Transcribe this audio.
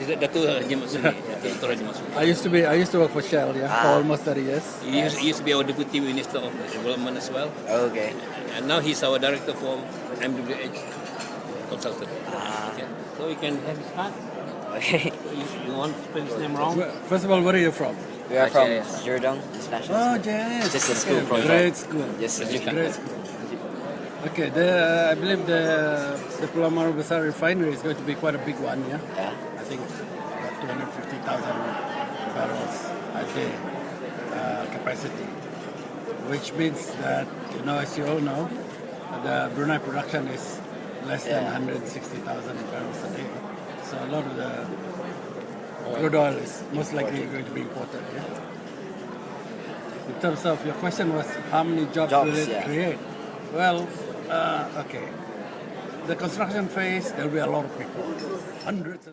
Dato' Haji Maksudi. Dr. Haji Maksudi. I used to work for Shell, for almost 30 years. He used to be our Deputy Minister of Development as well. Okay. And now he's our Director for MWH Consultant. Okay. So you can have his card. Okay. You want to spell his name wrong? First of all, where are you from? We are from JS. Jurdong International Oh, School. yes. Just a school project. Great school. Yes, sir. Great school. Okay, I believe the Pulau Maru Besar refinery is going to be quite a big one, yeah? Yeah. I think about 250,000 barrels a day capacity, which means that, as you all know, the Brunei production is less than 160,000 barrels a day. So a lot of the crude oil is most likely going to be imported, yeah? In terms of your question was how many jobs will it create? Well, okay. The construction phase, there will be a lot of people, hundreds.